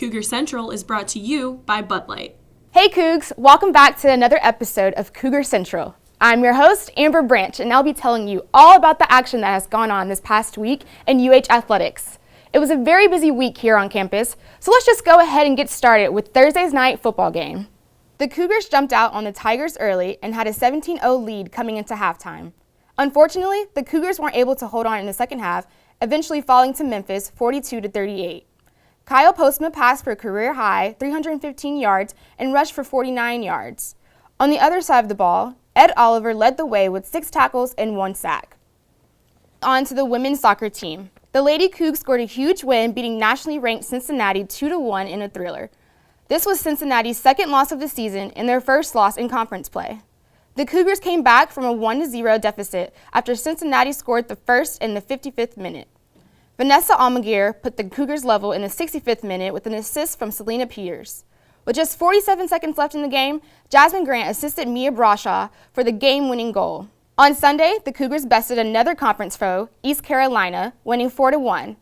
Cougar Central is brought to you by Bud Light. Hey Cougs, welcome back to another episode of Cougar Central. I'm your host, Amber Branch, and I'll be telling you all about the action that has gone on this past week in UH athletics. It was a very busy week here on campus, so let's just go ahead and get started with Thursday's night football game. The Cougars jumped out on the Tigers early and had a 17-0 lead coming into halftime. Unfortunately, the Cougars weren't able to hold on in the second half, eventually falling to Memphis 42-38. Kyle Postma passed for a career-high 315 yards and rushed for 49 yards. On the other side of the ball, Ed Oliver led the way with 6 tackles and 1 sack. On to the women's soccer team. The Lady Cougs scored a huge win, beating nationally ranked Cincinnati 2-1 in a thriller. This was Cincinnati's second loss of the season and their first loss in conference play. The Cougars came back from a 1-0 deficit after Cincinnati scored the first in the 55th minute. Vanessa Almaguer put the Cougars level in the 65th minute with an assist from Selena Peters. With just 47 seconds left in the game, Jasmine Grant assisted Mia Brashaw for the game-winning goal. On Sunday, the Cougars bested another conference foe, East Carolina, winning 4-1.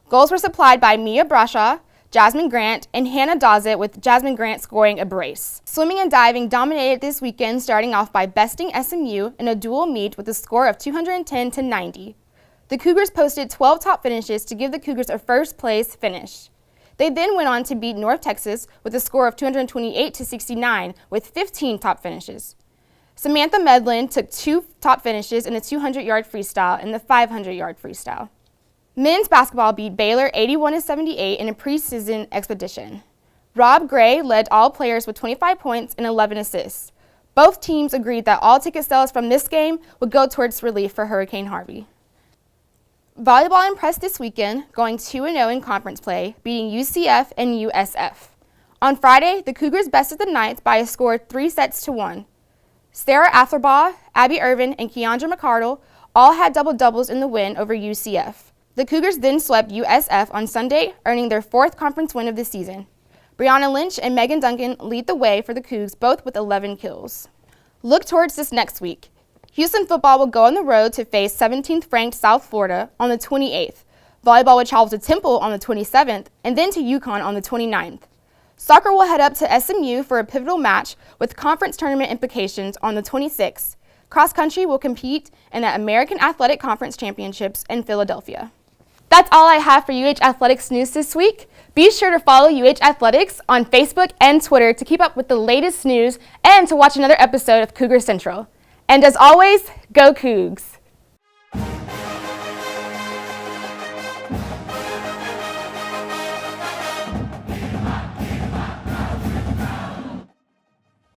Goals were supplied by Mia Brashaw, Jasmine Grant, and Hannah Dawsett, with Jasmine Grant scoring a brace. Swimming and diving dominated this weekend, starting off by besting SMU in a dual meet with a score of 210-90. The Cougars posted 12 top finishes to give the Cougars a first-place finish. They then went on to beat North Texas with a score of 228-69 with 15 top finishes. Samantha Medlin took 2 top finishes in the 200-yard freestyle and the 500-yard freestyle. Men's basketball beat Baylor 81-78 in a preseason expedition. Rob Gray led all players with 25 points and 11 assists. Both teams agreed that all ticket sales from this game would go towards relief for Hurricane Harvey. Volleyball impressed this weekend, going 2-0 in conference play, beating UCF and USF. On Friday, the Cougars bested the Knights by a score of 3-1. Sarah Atherbaugh, Abby Irvin, and Keandra McCardle all had double-doubles in the win over UCF. The Cougars then swept USF on Sunday, earning their 4th conference win of the season. Brianna Lynch and Megan Duncan lead the way for the Cougs, both with 11 kills. Look towards this next week. Houston football will go on the road to face 17th-ranked South Florida on the 28th. Volleyball will travel to Temple on the 27th, and then to UConn on the 29th. Soccer will head up to SMU for a pivotal match with conference tournament implications on the 26th. Cross country will compete in the American Athletic Conference Championships in Philadelphia. That's all I have for UH Athletics news this week. Be sure to follow UH Athletics on Facebook and Twitter to keep up with the latest news and to watch another episode of Cougar Central. And as always, go Cougs!